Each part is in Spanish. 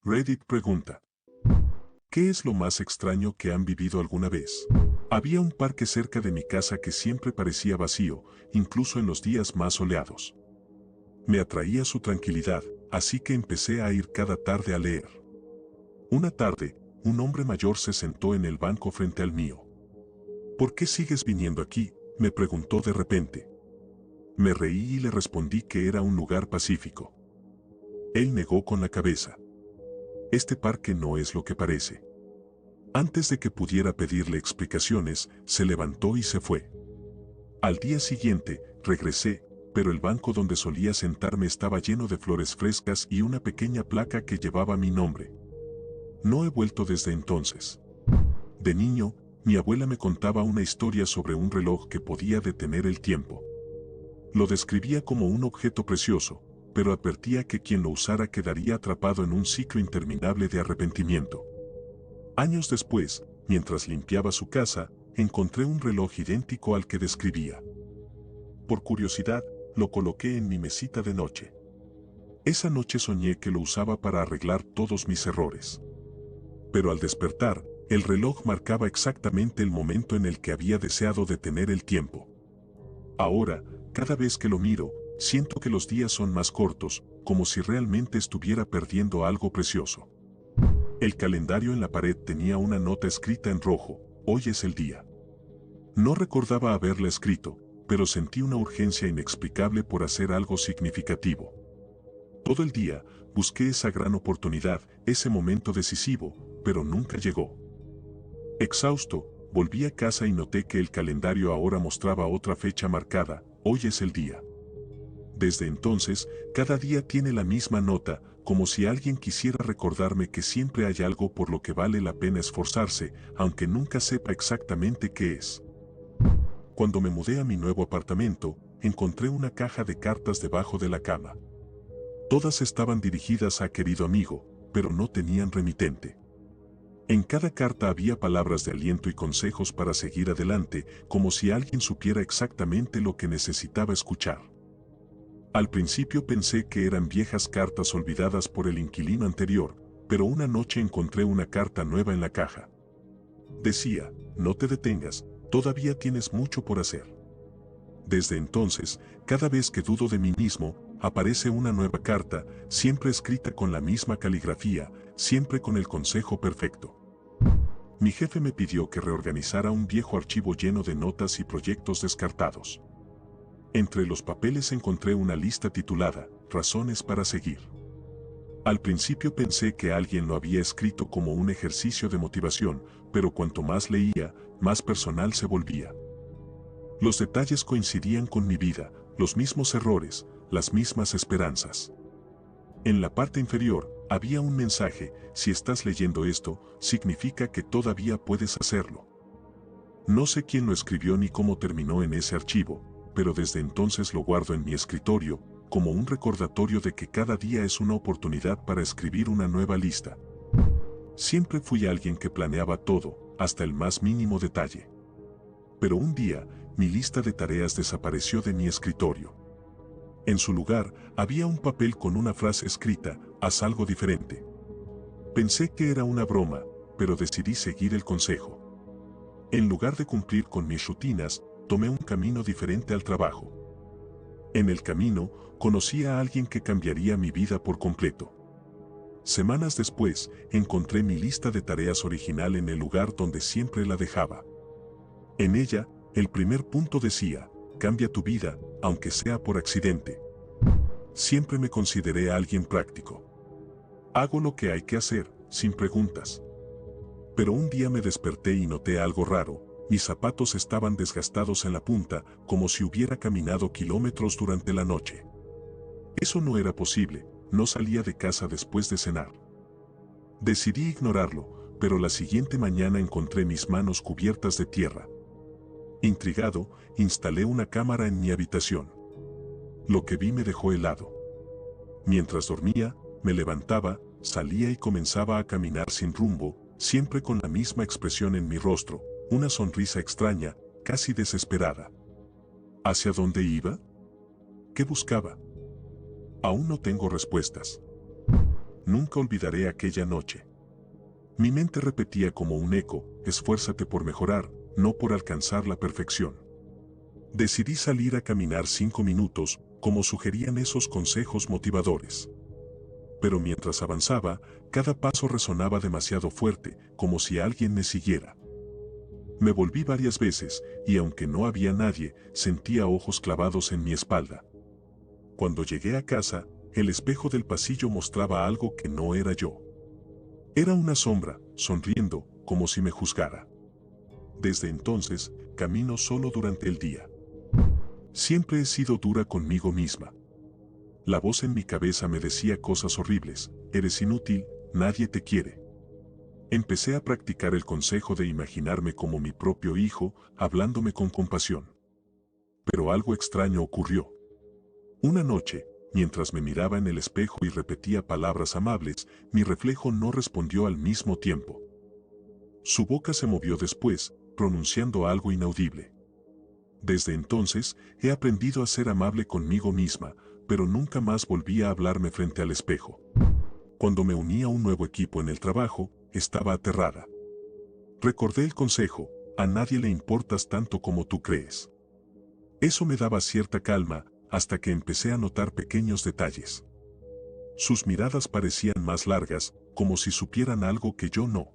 Reddit pregunta: ¿qué es lo más extraño que han vivido alguna vez? Había un parque cerca de mi casa que siempre parecía vacío, incluso en los días más soleados. Me atraía su tranquilidad, así que empecé a ir cada tarde a leer. Una tarde, un hombre mayor se sentó en el banco frente al mío. ¿Por qué sigues viniendo aquí?, me preguntó de repente. Me reí y le respondí que era un lugar pacífico. Él negó con la cabeza. Este parque no es lo que parece. Antes de que pudiera pedirle explicaciones, se levantó y se fue. Al día siguiente, regresé, pero el banco donde solía sentarme estaba lleno de flores frescas y una pequeña placa que llevaba mi nombre. No he vuelto desde entonces. De niño, mi abuela me contaba una historia sobre un reloj que podía detener el tiempo. Lo describía como un objeto precioso, pero advertía que quien lo usara quedaría atrapado en un ciclo interminable de arrepentimiento. Años después, mientras limpiaba su casa, encontré un reloj idéntico al que describía. Por curiosidad, lo coloqué en mi mesita de noche. Esa noche soñé que lo usaba para arreglar todos mis errores. Pero al despertar, el reloj marcaba exactamente el momento en el que había deseado detener el tiempo. Ahora, cada vez que lo miro, siento que los días son más cortos, como si realmente estuviera perdiendo algo precioso. El calendario en la pared tenía una nota escrita en rojo: hoy es el día. No recordaba haberla escrito, pero sentí una urgencia inexplicable por hacer algo significativo. Todo el día, busqué esa gran oportunidad, ese momento decisivo, pero nunca llegó. Exhausto, volví a casa y noté que el calendario ahora mostraba otra fecha marcada: hoy es el día. Desde entonces, cada día tiene la misma nota, como si alguien quisiera recordarme que siempre hay algo por lo que vale la pena esforzarse, aunque nunca sepa exactamente qué es. Cuando me mudé a mi nuevo apartamento, encontré una caja de cartas debajo de la cama. Todas estaban dirigidas a querido amigo, pero no tenían remitente. En cada carta había palabras de aliento y consejos para seguir adelante, como si alguien supiera exactamente lo que necesitaba escuchar. Al principio pensé que eran viejas cartas olvidadas por el inquilino anterior, pero una noche encontré una carta nueva en la caja. Decía: no te detengas, todavía tienes mucho por hacer. Desde entonces, cada vez que dudo de mí mismo, aparece una nueva carta, siempre escrita con la misma caligrafía, siempre con el consejo perfecto. Mi jefe me pidió que reorganizara un viejo archivo lleno de notas y proyectos descartados. Entre los papeles encontré una lista titulada Razones para seguir. Al principio pensé que alguien lo había escrito como un ejercicio de motivación, pero cuanto más leía, más personal se volvía. Los detalles coincidían con mi vida, los mismos errores, las mismas esperanzas. En la parte inferior, había un mensaje: si estás leyendo esto, significa que todavía puedes hacerlo. No sé quién lo escribió ni cómo terminó en ese archivo, pero desde entonces lo guardo en mi escritorio, como un recordatorio de que cada día es una oportunidad para escribir una nueva lista. Siempre fui alguien que planeaba todo, hasta el más mínimo detalle. Pero un día, mi lista de tareas desapareció de mi escritorio. En su lugar, había un papel con una frase escrita: haz algo diferente. Pensé que era una broma, pero decidí seguir el consejo. En lugar de cumplir con mis rutinas, tomé un camino diferente al trabajo. En el camino, conocí a alguien que cambiaría mi vida por completo. Semanas después, encontré mi lista de tareas original en el lugar donde siempre la dejaba. En ella, el primer punto decía: cambia tu vida, aunque sea por accidente. Siempre me consideré alguien práctico. Hago lo que hay que hacer, sin preguntas. Pero un día me desperté y noté algo raro: mis zapatos estaban desgastados en la punta, como si hubiera caminado kilómetros durante la noche. Eso no era posible, no salía de casa después de cenar. Decidí ignorarlo, pero la siguiente mañana encontré mis manos cubiertas de tierra. Intrigado, instalé una cámara en mi habitación. Lo que vi me dejó helado. Mientras dormía, me levantaba, salía y comenzaba a caminar sin rumbo, siempre con la misma expresión en mi rostro, una sonrisa extraña, casi desesperada. ¿Hacia dónde iba? ¿Qué buscaba? Aún no tengo respuestas. Nunca olvidaré aquella noche. Mi mente repetía como un eco, esfuérzate por mejorar, no por alcanzar la perfección. Decidí salir a caminar 5 minutos, como sugerían esos consejos motivadores. Pero mientras avanzaba, cada paso resonaba demasiado fuerte, como si alguien me siguiera. Me volví varias veces, y aunque no había nadie, sentía ojos clavados en mi espalda. Cuando llegué a casa, el espejo del pasillo mostraba algo que no era yo. Era una sombra, sonriendo, como si me juzgara. Desde entonces, camino solo durante el día. Siempre he sido dura conmigo misma. La voz en mi cabeza me decía cosas horribles, eres inútil, nadie te quiere. Empecé a practicar el consejo de imaginarme como mi propio hijo, hablándome con compasión. Pero algo extraño ocurrió. Una noche, mientras me miraba en el espejo y repetía palabras amables, mi reflejo no respondió al mismo tiempo. Su boca se movió después, pronunciando algo inaudible. Desde entonces, he aprendido a ser amable conmigo misma, pero nunca más volví a hablarme frente al espejo. Cuando me uní a un nuevo equipo en el trabajo, estaba aterrada. Recordé el consejo, a nadie le importas tanto como tú crees. Eso me daba cierta calma, hasta que empecé a notar pequeños detalles. Sus miradas parecían más largas, como si supieran algo que yo no.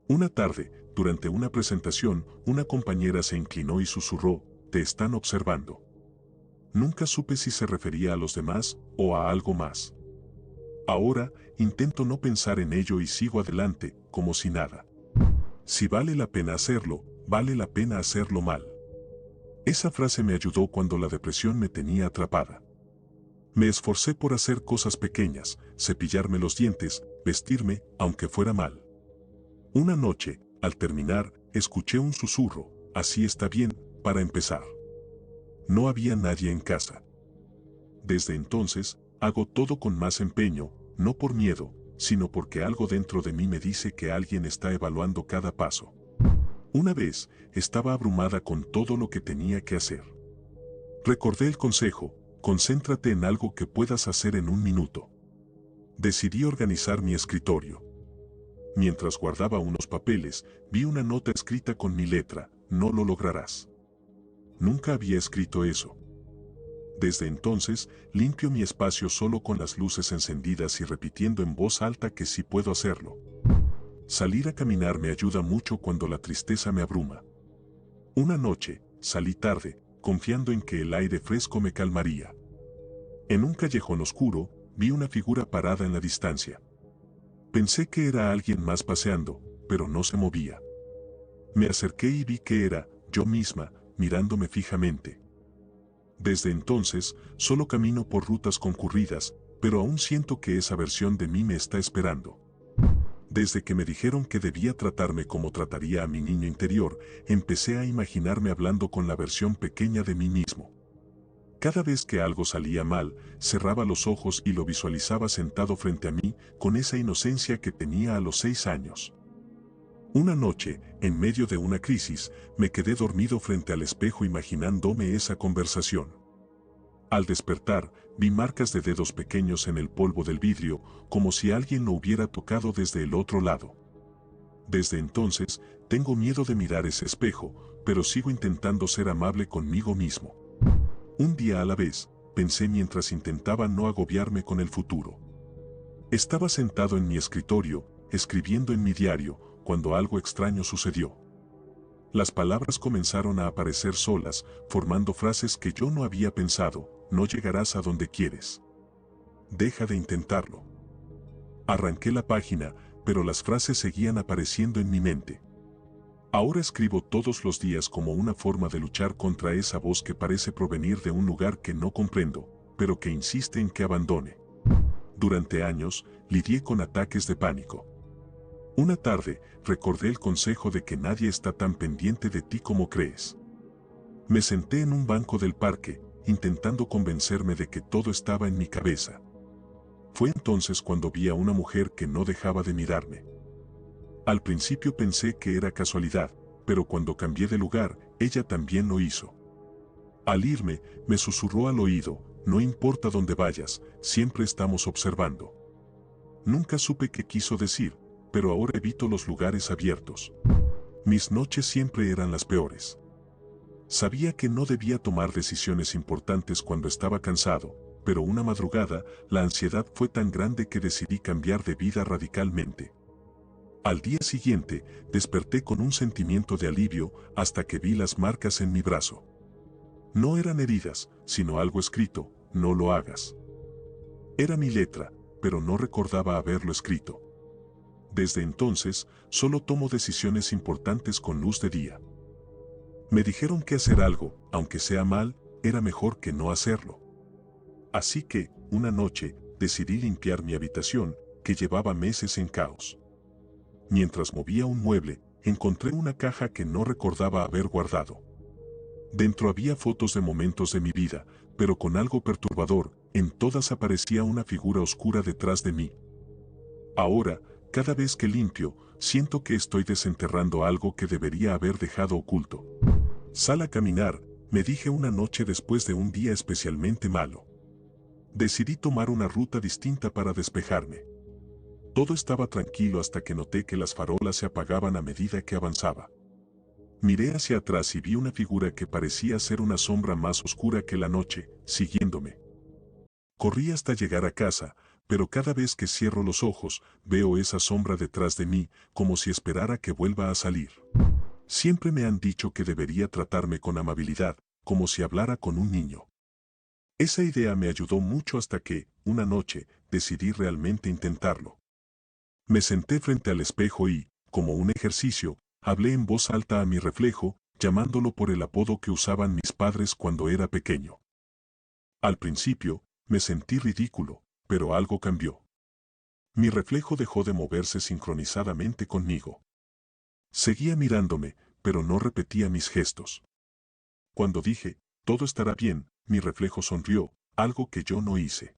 Una tarde, durante una presentación, una compañera se inclinó y susurró, te están observando. Nunca supe si se refería a los demás o a algo más. Ahora, intento no pensar en ello y sigo adelante, como si nada. Si vale la pena hacerlo, vale la pena hacerlo mal. Esa frase me ayudó cuando la depresión me tenía atrapada. Me esforcé por hacer cosas pequeñas, cepillarme los dientes, vestirme, aunque fuera mal. Una noche, al terminar, escuché un susurro, así está bien, para empezar. No había nadie en casa. Desde entonces, hago todo con más empeño, no por miedo, sino porque algo dentro de mí me dice que alguien está evaluando cada paso. Una vez, estaba abrumada con todo lo que tenía que hacer. Recordé el consejo, concéntrate en algo que puedas hacer en un minuto. Decidí organizar mi escritorio. Mientras guardaba unos papeles, vi una nota escrita con mi letra, no lo lograrás. Nunca había escrito eso. Desde entonces, limpio mi espacio solo con las luces encendidas y repitiendo en voz alta que sí puedo hacerlo. Salir a caminar me ayuda mucho cuando la tristeza me abruma. Una noche, salí tarde, confiando en que el aire fresco me calmaría. En un callejón oscuro, vi una figura parada en la distancia. Pensé que era alguien más paseando, pero no se movía. Me acerqué y vi que era yo misma, mirándome fijamente. Desde entonces, solo camino por rutas concurridas, pero aún siento que esa versión de mí me está esperando. Desde que me dijeron que debía tratarme como trataría a mi niño interior, empecé a imaginarme hablando con la versión pequeña de mí mismo. Cada vez que algo salía mal, cerraba los ojos y lo visualizaba sentado frente a mí, con esa inocencia que tenía a los 6 años. Una noche, en medio de una crisis, me quedé dormido frente al espejo imaginándome esa conversación. Al despertar, vi marcas de dedos pequeños en el polvo del vidrio, como si alguien lo hubiera tocado desde el otro lado. Desde entonces, tengo miedo de mirar ese espejo, pero sigo intentando ser amable conmigo mismo. Un día a la vez, pensé mientras intentaba no agobiarme con el futuro. Estaba sentado en mi escritorio, escribiendo en mi diario, cuando algo extraño sucedió. Las palabras comenzaron a aparecer solas, formando frases que yo no había pensado, no llegarás a donde quieres. Deja de intentarlo. Arranqué la página, pero las frases seguían apareciendo en mi mente. Ahora escribo todos los días como una forma de luchar contra esa voz que parece provenir de un lugar que no comprendo, pero que insiste en que abandone. Durante años, lidié con ataques de pánico. Una tarde, recordé el consejo de que nadie está tan pendiente de ti como crees. Me senté en un banco del parque, intentando convencerme de que todo estaba en mi cabeza. Fue entonces cuando vi a una mujer que no dejaba de mirarme. Al principio pensé que era casualidad, pero cuando cambié de lugar, ella también lo hizo. Al irme, me susurró al oído, no importa dónde vayas, siempre estamos observando. Nunca supe qué quiso decir, pero ahora evito los lugares abiertos. Mis noches siempre eran las peores. Sabía que no debía tomar decisiones importantes cuando estaba cansado, pero una madrugada, la ansiedad fue tan grande que decidí cambiar de vida radicalmente. Al día siguiente, desperté con un sentimiento de alivio hasta que vi las marcas en mi brazo. No eran heridas, sino algo escrito: no lo hagas. Era mi letra, pero no recordaba haberlo escrito. Desde entonces, solo tomo decisiones importantes con luz de día. Me dijeron que hacer algo, aunque sea mal, era mejor que no hacerlo. Así que, una noche, decidí limpiar mi habitación, que llevaba meses en caos. Mientras movía un mueble, encontré una caja que no recordaba haber guardado. Dentro había fotos de momentos de mi vida, pero con algo perturbador, en todas aparecía una figura oscura detrás de mí. Ahora, cada vez que limpio, siento que estoy desenterrando algo que debería haber dejado oculto. Sal a caminar, me dije una noche después de un día especialmente malo. Decidí tomar una ruta distinta para despejarme. Todo estaba tranquilo hasta que noté que las farolas se apagaban a medida que avanzaba. Miré hacia atrás y vi una figura que parecía ser una sombra más oscura que la noche, siguiéndome. Corrí hasta llegar a casa, pero cada vez que cierro los ojos, veo esa sombra detrás de mí, como si esperara que vuelva a salir. Siempre me han dicho que debería tratarme con amabilidad, como si hablara con un niño. Esa idea me ayudó mucho hasta que, una noche, decidí realmente intentarlo. Me senté frente al espejo y, como un ejercicio, hablé en voz alta a mi reflejo, llamándolo por el apodo que usaban mis padres cuando era pequeño. Al principio, me sentí ridículo, pero algo cambió. Mi reflejo dejó de moverse sincronizadamente conmigo. Seguía mirándome, pero no repetía mis gestos. Cuando dije, todo estará bien, mi reflejo sonrió, algo que yo no hice.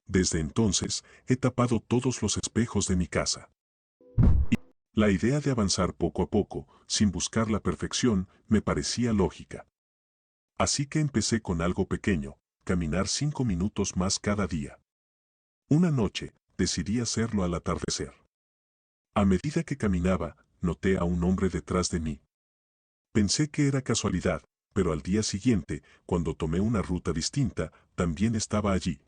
Desde entonces, he tapado todos los espejos de mi casa. La idea de avanzar poco a poco, sin buscar la perfección, me parecía lógica. Así que empecé con algo pequeño, caminar 5 minutos más cada día. Una noche, decidí hacerlo al atardecer. A medida que caminaba, noté a un hombre detrás de mí. Pensé que era casualidad, pero al día siguiente, cuando tomé una ruta distinta, también estaba allí.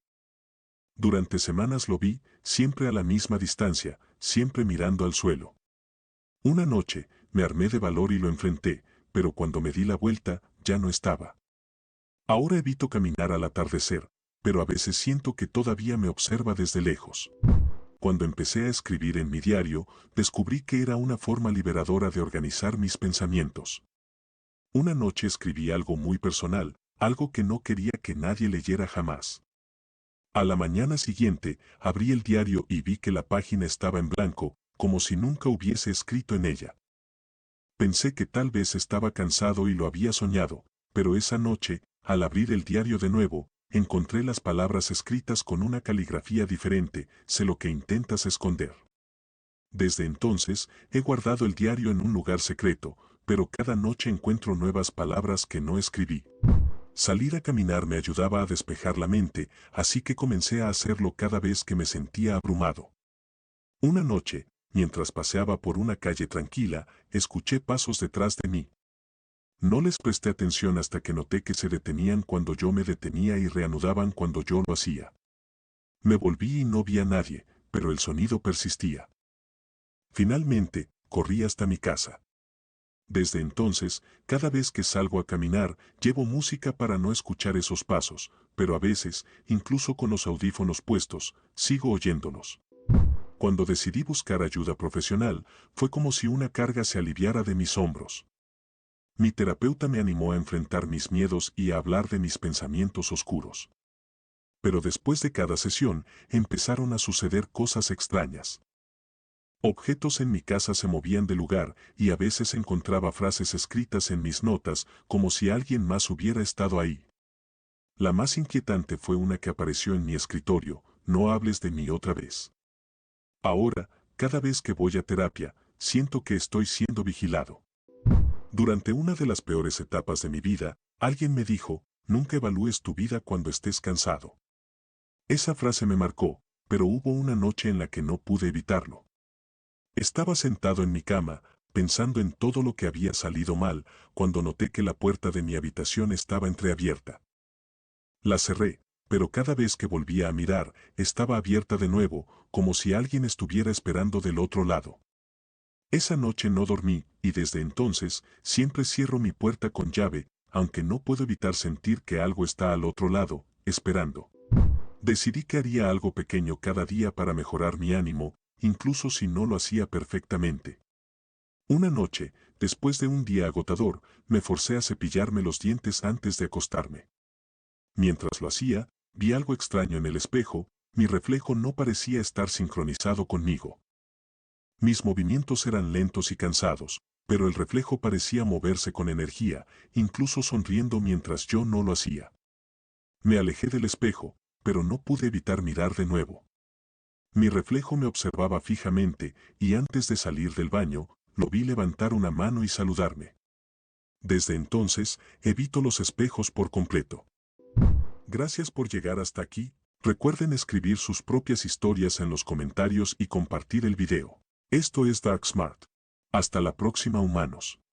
Durante semanas lo vi, siempre a la misma distancia, siempre mirando al suelo. Una noche, me armé de valor y lo enfrenté, pero cuando me di la vuelta, ya no estaba. Ahora evito caminar al atardecer, pero a veces siento que todavía me observa desde lejos. Cuando empecé a escribir en mi diario, descubrí que era una forma liberadora de organizar mis pensamientos. Una noche escribí algo muy personal, algo que no quería que nadie leyera jamás. A la mañana siguiente, abrí el diario y vi que la página estaba en blanco, como si nunca hubiese escrito en ella. Pensé que tal vez estaba cansado y lo había soñado, pero esa noche, al abrir el diario de nuevo, encontré las palabras escritas con una caligrafía diferente: sé lo que intentas esconder. Desde entonces, he guardado el diario en un lugar secreto, pero cada noche encuentro nuevas palabras que no escribí. Salir a caminar me ayudaba a despejar la mente, así que comencé a hacerlo cada vez que me sentía abrumado. Una noche, mientras paseaba por una calle tranquila, escuché pasos detrás de mí. No les presté atención hasta que noté que se detenían cuando yo me detenía y reanudaban cuando yo lo hacía. Me volví y no vi a nadie, pero el sonido persistía. Finalmente, corrí hasta mi casa. Desde entonces, cada vez que salgo a caminar, llevo música para no escuchar esos pasos, pero a veces, incluso con los audífonos puestos, sigo oyéndolos. Cuando decidí buscar ayuda profesional, fue como si una carga se aliviara de mis hombros. Mi terapeuta me animó a enfrentar mis miedos y a hablar de mis pensamientos oscuros. Pero después de cada sesión, empezaron a suceder cosas extrañas. Objetos en mi casa se movían de lugar y a veces encontraba frases escritas en mis notas como si alguien más hubiera estado ahí. La más inquietante fue una que apareció en mi escritorio: no hables de mí otra vez. Ahora, cada vez que voy a terapia, siento que estoy siendo vigilado. Durante una de las peores etapas de mi vida, alguien me dijo: nunca evalúes tu vida cuando estés cansado. Esa frase me marcó, pero hubo una noche en la que no pude evitarlo. Estaba sentado en mi cama, pensando en todo lo que había salido mal, cuando noté que la puerta de mi habitación estaba entreabierta. La cerré, pero cada vez que volvía a mirar, estaba abierta de nuevo, como si alguien estuviera esperando del otro lado. Esa noche no dormí, y desde entonces, siempre cierro mi puerta con llave, aunque no puedo evitar sentir que algo está al otro lado, esperando. Decidí que haría algo pequeño cada día para mejorar mi ánimo, incluso si no lo hacía perfectamente. Una noche, después de un día agotador, me forcé a cepillarme los dientes antes de acostarme. Mientras lo hacía, vi algo extraño en el espejo, mi reflejo no parecía estar sincronizado conmigo. Mis movimientos eran lentos y cansados, pero el reflejo parecía moverse con energía, incluso sonriendo mientras yo no lo hacía. Me alejé del espejo, pero no pude evitar mirar de nuevo. Mi reflejo me observaba fijamente, y antes de salir del baño, lo vi levantar una mano y saludarme. Desde entonces, evito los espejos por completo. Gracias por llegar hasta aquí. Recuerden escribir sus propias historias en los comentarios y compartir el video. Esto es Dark Smart. Hasta la próxima, humanos.